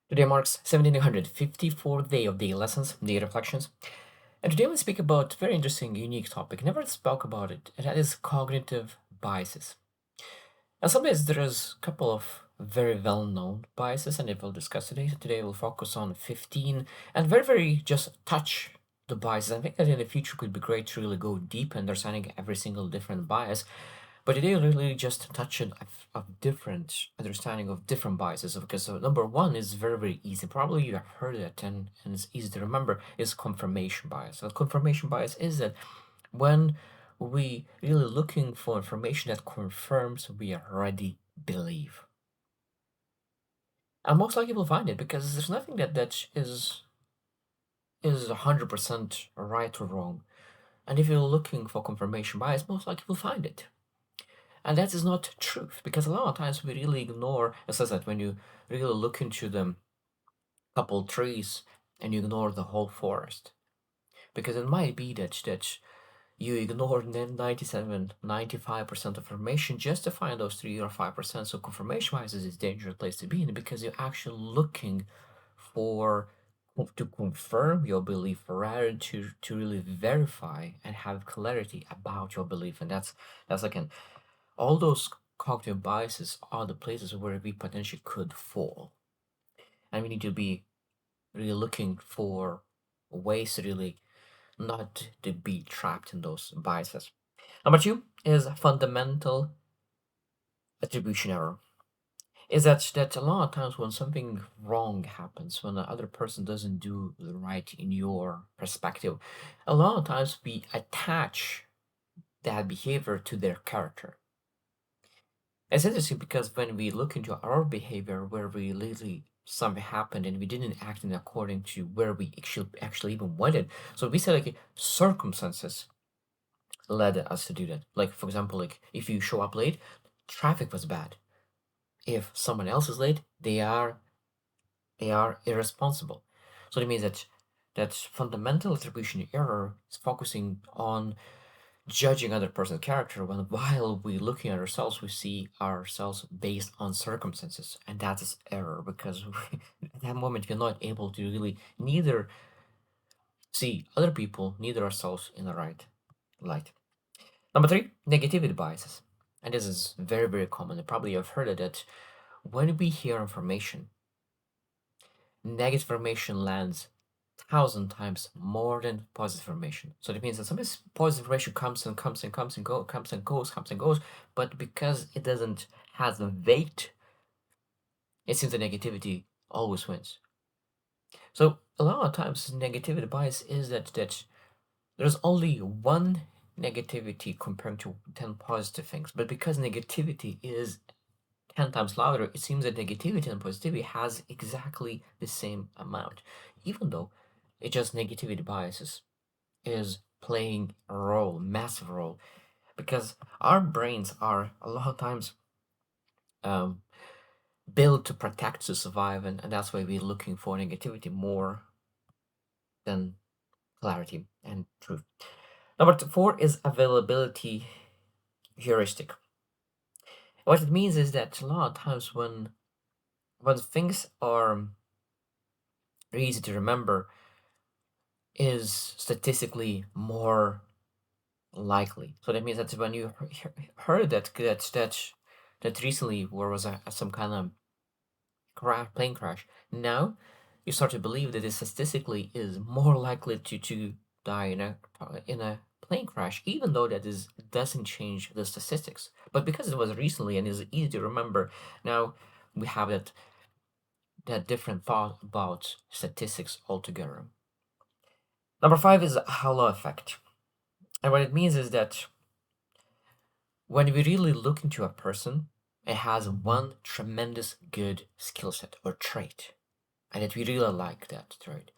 Today marks 1754th day of daily lessons, daily reflections. And today we'll speak about a very interesting, unique topic. Never spoke about it, and that is cognitive biases. And sometimes there is a couple of very well-known biases, and we'll discuss today. Today we'll focus on 15 and very just touch the biases. I think that in the future could be great to really go deep in understanding every single different bias. But today we'll really just touch on a different understanding of different biases. Because number one is very easy. Probably you have heard it and it's easy to remember is confirmation bias. So confirmation bias is that when we really looking for information that confirms we already believe. And most likely we'll find it because there's nothing that is 100% right or wrong. And if you're looking for confirmation bias, most likely you'll find it. And that is not truth because a lot of times we really ignore, it says that when you really look into the couple trees and you ignore the whole forest. Because it might be that you ignore 97, 95% of information just to find those 3 or 5%. So confirmation bias is a dangerous place to be in because you're actually looking for to confirm your belief rather to really verify and have clarity about your belief. And that's again, all those cognitive biases are the places where we potentially could fall. And we need to be really looking for ways to really not to be trapped in those biases. Number two is fundamental attribution error. Is that a lot of times when something wrong happens, when the other person doesn't do the right in your perspective, a lot of times we attach that behavior to their character. It's interesting because when we look into our behavior where we literally something happened and we didn't act in according to where we actually even wanted. So we said like circumstances led us to do that. Like for example, like if you show up late, traffic was bad. If someone else is late, they are irresponsible. So it means that fundamental attribution error is focusing on judging other person's character when while we looking at ourselves we see ourselves based on circumstances, and that is error because at that moment we're not able to really neither see other people neither ourselves in the right light. Number three, negativity biases, and this is very common and probably you've heard of it. When we hear information, negative information lands 1,000 times more than positive information. So that means that sometimes positive information comes and goes, but because it doesn't has the weight, it seems the negativity always wins. So a lot of times negativity bias is that there's only one negativity compared to 10 positive things, but because negativity is 10 times louder, it seems that negativity and positivity has exactly the same amount, even though it just negativity biases is playing a role, massive role, because our brains are a lot of times um, built to protect, to survive, and that's why we're looking for negativity more than clarity and truth. Number four is availability heuristic. What it means is that a lot of times when things are easy to remember is statistically more likely. So that means that when you heard that recently where was some kind of plane crash, now you start to believe that it statistically is more likely to die in a plane crash, even though that is doesn't change the statistics. But because it was recently and is easy to remember, now we have that different thought about statistics altogether. Number five is halo effect. And what it means is that when we really look into a person, it has one tremendous good skill set or trait, and that we really like that trait.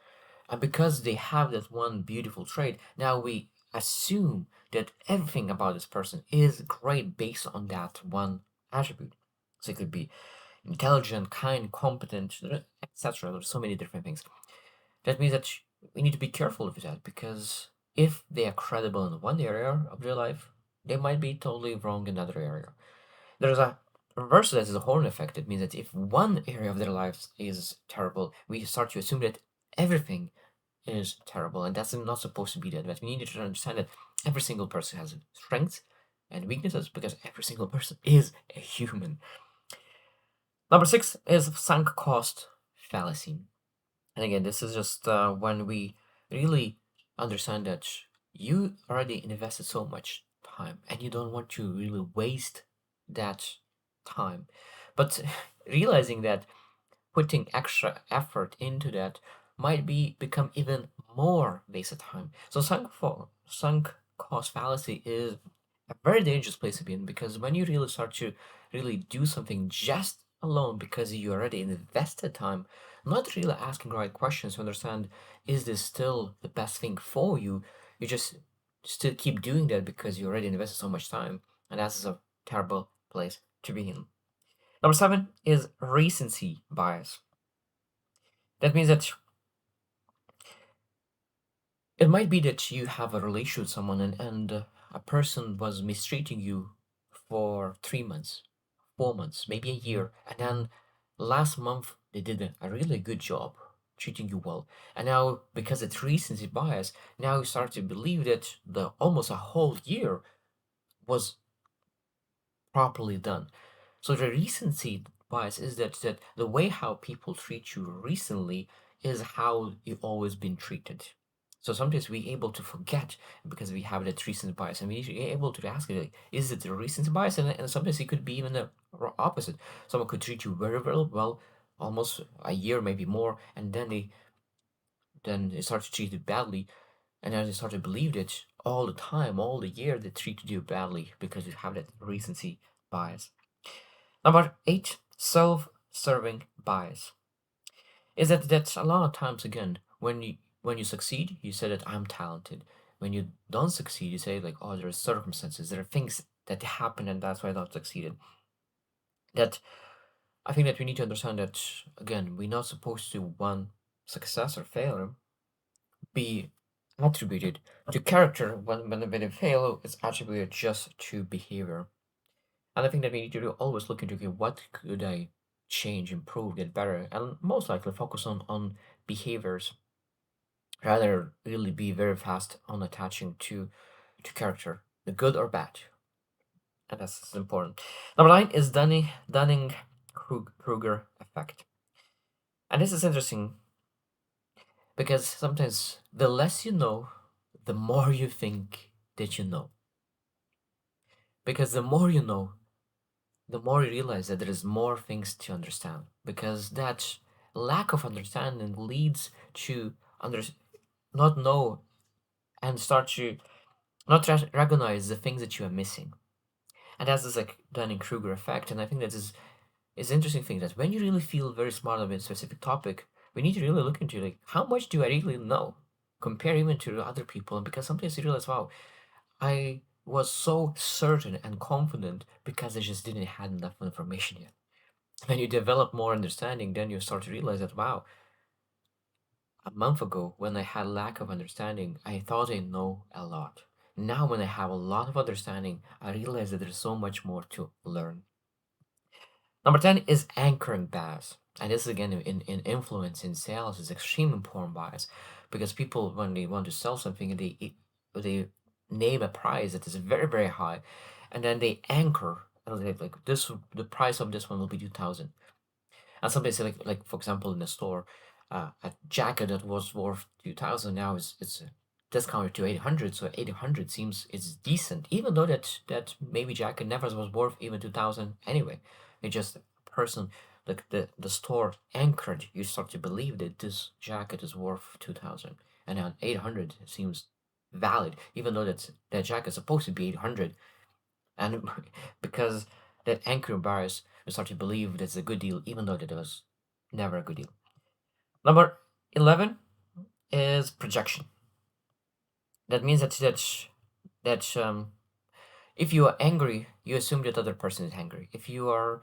And because they have that one beautiful trait, now we assume that everything about this person is great based on that one attribute. So it could be intelligent, kind, competent, etc. There's so many different things. That means that we need to be careful with that because if they are credible in one area of their life, they might be totally wrong in another area. There's a reverse that as a horn effect. It means that if one area of their lives is terrible, we start to assume that everything is terrible, and that's not supposed to be that. But we need to understand that every single person has strengths and weaknesses because every single person is a human. Number six is sunk cost fallacy. And again, this is just when we really understand that you already invested so much time and you don't want to really waste that time. But realizing that putting extra effort into that might become even more wasted time. So sunk cost fallacy is a very dangerous place to be in because when you really start to really do something just alone because you already invested time, not really asking the right questions to understand is this still the best thing for you, you just still keep doing that because you already invested so much time, and that's a terrible place to be in. Number seven is recency bias. That means that it might be that you have a relationship with someone and a person was mistreating you for 3 months, 4 months, maybe a year, and then last month they did a really good job treating you well. And now, because it's recency bias, now you start to believe that the almost a whole year was properly done. So the recency bias is that the way how people treat you recently is how you've always been treated. So sometimes we're able to forget because we have that recency bias, and we're able to ask, like, is it the recency bias? And sometimes it could be even the opposite. Someone could treat you very, very well, almost a year, maybe more, and then they start to treat you badly, and then they start to believe that all the time, all the year, they treated you badly because you have that recency bias. Number eight, self-serving bias. Is that's a lot of times again when you succeed, you say that I'm talented. When you don't succeed, you say like, oh, there are circumstances, there are things that happen, and that's why I not succeeded. That I think that we need to understand that again, we're not supposed to one success or failure be attributed to character when a fail is attributed just to behavior. And I think that we need to always look into, okay, what could I change, improve, get better, and most likely focus on behaviors rather really be very fast on attaching to character, the good or bad, and that's important. Number nine is Dunning Kruger effect, and this is interesting because sometimes the less you know, the more you think that you know, because the more you know, the more you realize that there is more things to understand because that lack of understanding leads to under not know and start to not recognize the things that you are missing, and that's this like Dunning-Kruger effect. And I think that is interesting thing that when you really feel very smart about a specific topic, we need to really look into like how much do I really know, compare even to other people, and because sometimes you realize, wow, I was so certain and confident because I just didn't have enough information yet. When you develop more understanding, then you start to realize that, wow, a month ago when I had lack of understanding, I thought I know a lot. Now when I have a lot of understanding, I realize that there's so much more to learn. Number 10 is anchoring bias. And this again in influence in sales is extremely important bias because people when they want to sell something they name a price that is very, very high, and then they anchor like this the price of this one will be 2,000. And somebody say like for example in the store, a jacket that was worth 2,000 now is it's discounted to 800. So 800 seems it's decent, even though that maybe jacket never was worth even 2,000 anyway. It just a person like the store anchored you start to believe that this jacket is worth 2,000, and now 800 seems valid, even though that jacket is supposed to be 800, and because that anchor bias, we start to believe that's a good deal, even though that was never a good deal. Number 11 is projection. That means that if you are angry, you assume that other person is angry. If you are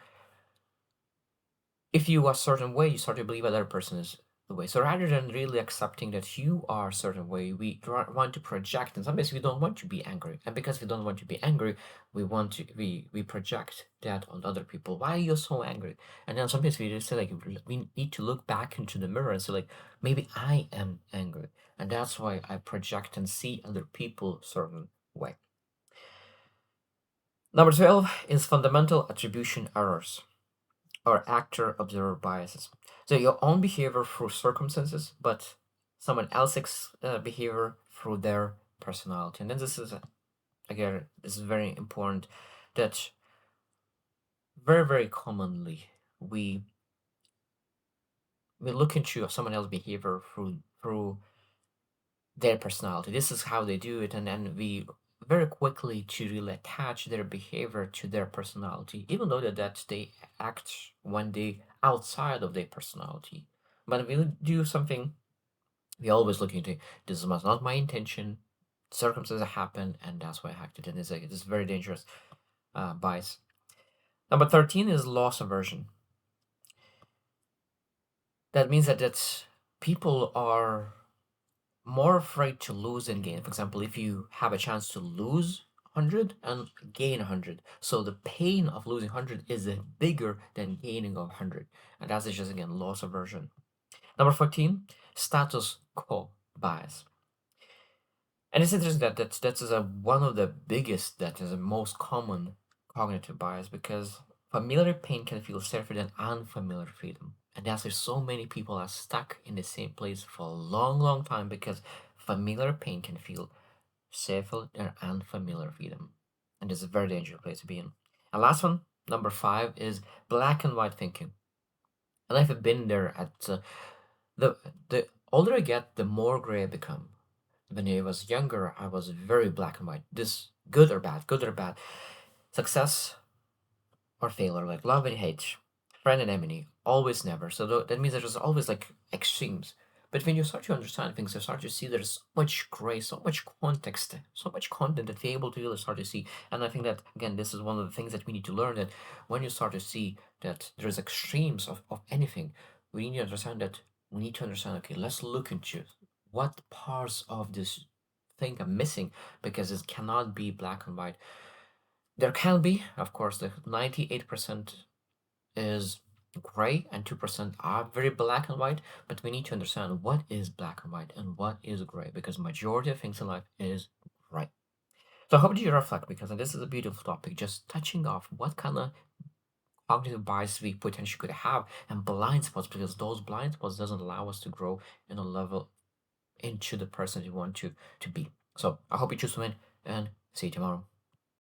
a certain way, you start to believe other person is. the way. So rather than really accepting that you are a certain way, we want to project. And sometimes we don't want to be angry, and because we don't want to be angry, we project that on other people. Why are you so angry? And then sometimes we just say like we need to look back into the mirror and say like maybe I am angry, and that's why I project and see other people certain way. Number 12 is fundamental attribution errors or actor observer biases. So your own behavior through circumstances, but someone else's behavior through their personality. And then this is again, this is very important that very commonly we we look into someone else's behavior through their personality. This is how they do it, and then we very quickly to really attach their behavior to their personality, even though that they act one day outside of their personality. But if we do something, we always look into this was not my intention. Circumstances happen, and that's why I acted. And it's very dangerous bias. Number 13 is loss aversion. That means that people are more afraid to lose than gain. For example, if you have a chance to lose 100 and gain 100, so the pain of losing 100 is bigger than gaining of 100, and that's just again loss aversion. Number 14, status quo bias. And it's interesting that is one of the biggest, that is the most common cognitive bias, because familiar pain can feel safer than unfamiliar freedom. And that's why so many people are stuck in the same place for a long time, because familiar pain can feel safer than unfamiliar freedom. And it's a very dangerous place to be in. And last one, number 5, is black and white thinking. And I've been there at the older I get, the more gray I become. When I was younger, I was very black and white. This good or bad, success or failure, like love and hate, friend and enemy, always never. So that means there's always like extremes. But when you start to understand things, you start to see there's so much gray, so much context, so much content that you're able to really start to see. And I think that again, this is one of the things that we need to learn, that when you start to see that there's extremes of anything, we need to understand that we need to understand, okay, let's look into what parts of this thing are missing, because it cannot be black and white. There can be, of course, the 98% is gray and 2% are very black and white, but we need to understand what is black and white and what is gray, because majority of things in life is gray. So I hope you reflect, because this is a beautiful topic, just touching off what kind of cognitive bias we potentially could have, and blind spots, because those blind spots doesn't allow us to grow in a level into the person you want to be. So I hope you choose to win, and see you tomorrow.